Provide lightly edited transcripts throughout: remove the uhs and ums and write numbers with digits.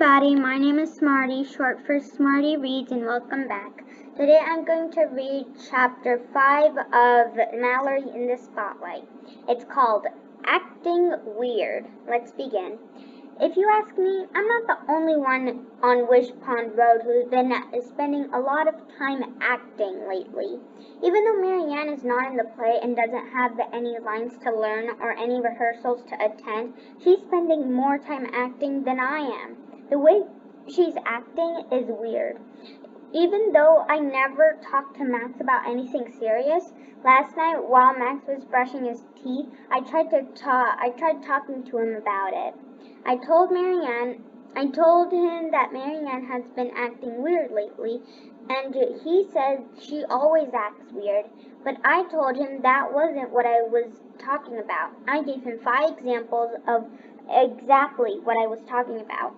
everybody, my name is Smarty, short for Smarty Reads, and welcome back. Today I'm going to read Chapter 5 of Mallory in the Spotlight. It's called Acting Weird. Let's begin. If you ask me, I'm not the only one on Wish Pond Road who's been spending a lot of time acting lately. Even though Marianne is not in the play and doesn't have any lines to learn or any rehearsals to attend, she's spending more time acting than I am. The way she's acting is weird. Even though I never talked to Max about anything serious, last night while Max was brushing his teeth, I tried talking to him about it. I told him that Marianne has been acting weird lately, and he said she always acts weird. But I told him that wasn't what I was talking about. I gave him 5 examples of exactly what I was talking about.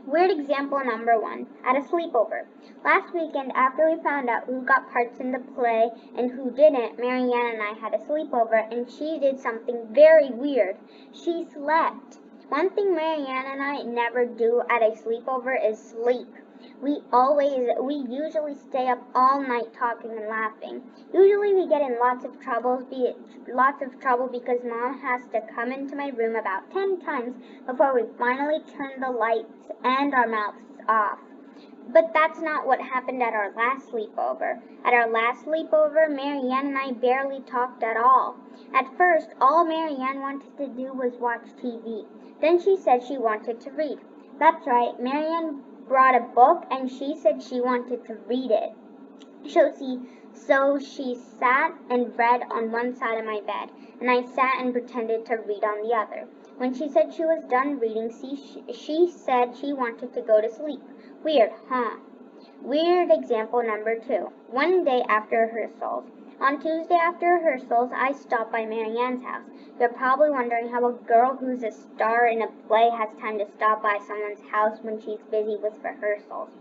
Weird example number 1, at a sleepover. Last weekend, after we found out who got parts in the play and who didn't, Marianne and I had a sleepover, and she did something very weird. She slept. One thing Marianne and I never do at a sleepover is sleep. We usually stay up all night talking and laughing. Usually we get in lots of trouble because Mom has to come into my room about 10 times before we finally turn the lights and our mouths off. But that's not what happened at our last sleepover. At our last sleepover, Marianne and I barely talked at all. At first, all Marianne wanted to do was watch TV. Then she said she wanted to read. That's right, Marianne brought a book and she said she wanted to read it. So she sat and read on one side of my bed, and I sat and pretended to read on the other. When she said she was done reading, she said she wanted to go to sleep. Weird, huh? Weird example number 2. One day after rehearsals. On Tuesday after rehearsals, I stopped by Marianne's house. You're probably wondering how a girl who's a star in a play has time to stop by someone's house when she's busy with rehearsals.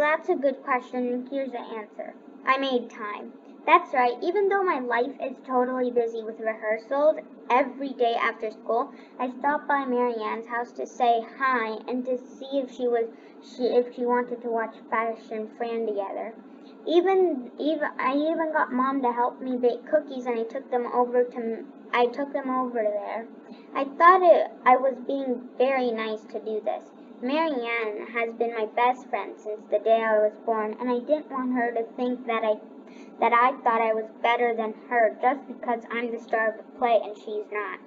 That's a good question, and here's the answer. I made time. That's right, even though my life is totally busy with rehearsals every day after school, I stopped by Marianne's house to say hi and to see if she wanted to watch Fish and Fran together. I even got Mom to help me bake cookies, and I took them over there. I thought I was being very nice to do this. Marianne has been my best friend since the day I was born, and I didn't want her to think that I thought I was better than her just because I'm the star of the play and she's not.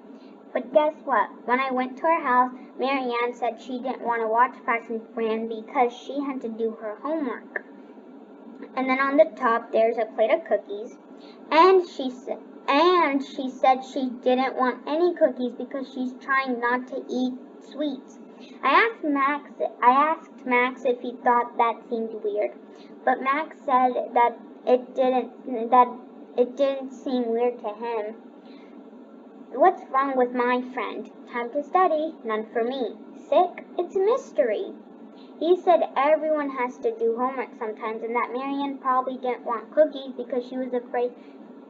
But guess what? When I went to her house, Marianne said she didn't want to watch Fashion Fran because she had to do her homework. And then on the top, there's a plate of cookies, and she said she didn't want any cookies because she's trying not to eat sweets. I asked Max if he thought that seemed weird, but Max said that it didn't seem weird to him. What's wrong with my friend? Time to study, none for me. Sick? It's a mystery. He said everyone has to do homework sometimes, and that Marianne probably didn't want cookies because she was afraid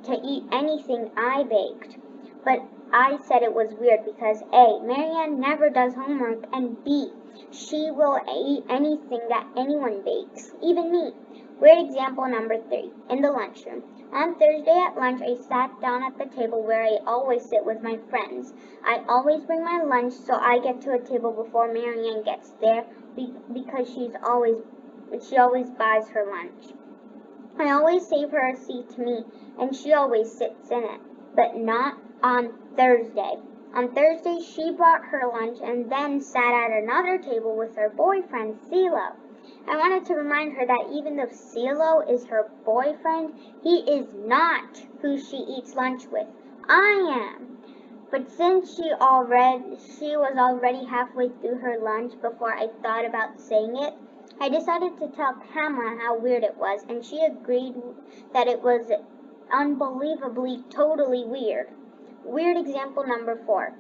to eat anything I baked. But I said it was weird because A, Marianne never does homework, and B, she will eat anything that anyone bakes, even me. Weird example number 3, in the lunchroom. On Thursday at lunch, I sat down at the table where I always sit with my friends. I always bring my lunch, so I get to a table before Marianne gets there because she always buys her lunch. I always save her a seat to me, and she always sits in it, but not on Thursday. On Thursday, she brought her lunch and then sat at another table with her boyfriend, CeeLo. I wanted to remind her that even though CeeLo is her boyfriend, he is not who she eats lunch with. I am. But since she was already halfway through her lunch before I thought about saying it, I decided to tell Pamela how weird it was, and she agreed that it was unbelievably totally weird. Weird example number 4.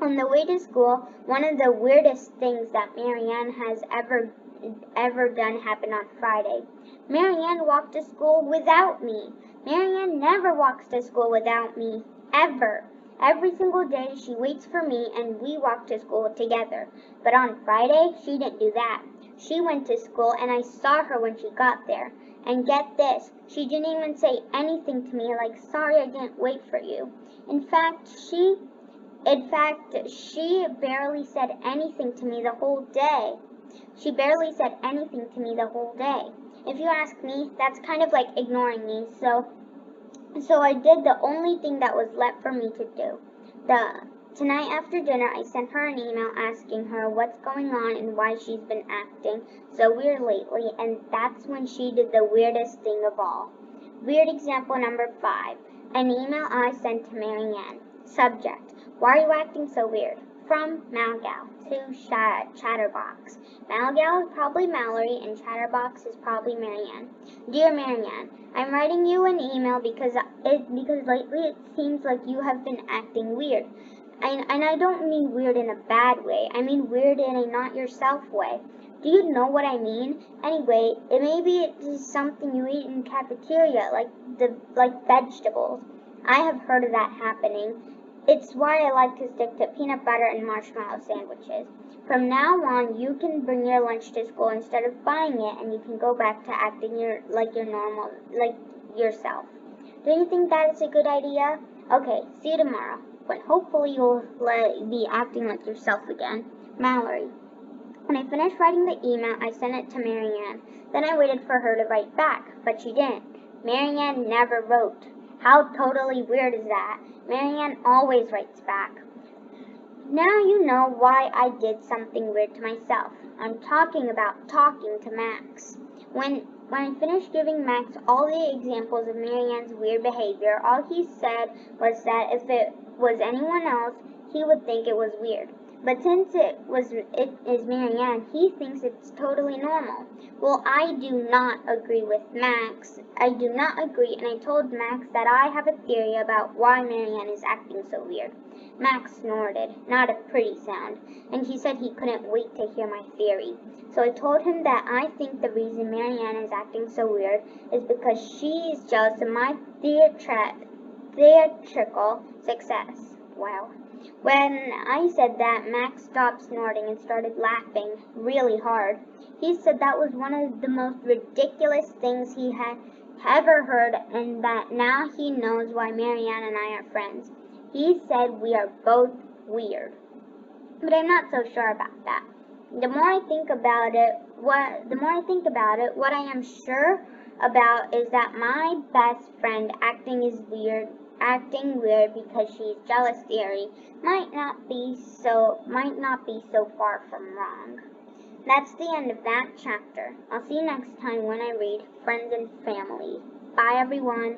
On the way to school, one of the weirdest things that Marianne has ever done happened on Friday. Marianne walked to school without me. Marianne never walks to school without me, ever. Every single day she waits for me and we walk to school together. But on Friday, she didn't do that. She went to school and I saw her when she got there. And get this, she didn't even say anything to me like, sorry I didn't wait for you. In fact, she barely said anything to me the whole day. She barely said anything to me the whole day. If you ask me, that's kind of like ignoring me, so I did the only thing that was left for me to do. Tonight after dinner, I sent her an email asking her what's going on and why she's been acting so weird lately, and that's when she did the weirdest thing of all. Weird example number 5. An email I sent to Marianne. Subject: Why are you acting so weird? From Malgal to Chatterbox. Malgal is probably Mallory and Chatterbox is probably Marianne. Dear Marianne, I'm writing you an email because lately it seems like you have been acting weird. And I don't mean weird in a bad way. I mean weird in a not yourself way. Do you know what I mean? Anyway, maybe it is something you eat in cafeteria, like vegetables. I have heard of that happening. It's why I like to stick to peanut butter and marshmallow sandwiches. From now on, you can bring your lunch to school instead of buying it, and you can go back to acting like yourself. Do you think that is a good idea? Okay, see you tomorrow, when hopefully you'll be acting like yourself again. Mallory. When I finished writing the email, I sent it to Marianne. Then I waited for her to write back, but she didn't. Marianne never wrote. How totally weird is that? Marianne always writes back. Now you know why I did something weird to myself. I'm talking about talking to Max. When I finished giving Max all the examples of Marianne's weird behavior, all he said was that if it was anyone else, he would think it was weird. But since it is Marianne, he thinks it's totally normal. Well, I do not agree with Max. I do not agree, and I told Max that I have a theory about why Marianne is acting so weird. Max snorted, not a pretty sound, and he said he couldn't wait to hear my theory. So I told him that I think the reason Marianne is acting so weird is because she is jealous of my theatrical success. Wow. When I said that, Max stopped snorting and started laughing really hard. He said that was one of the most ridiculous things he had ever heard, and that now he knows why Marianne and I are friends. He said we are both weird. But I'm not so sure about that. The more I think about it, what I am sure about is that my best friend acting weird because she's jealous theory might not be so far from wrong. That's the end of that chapter. I'll see you next time when I read Friends and Family. Bye everyone.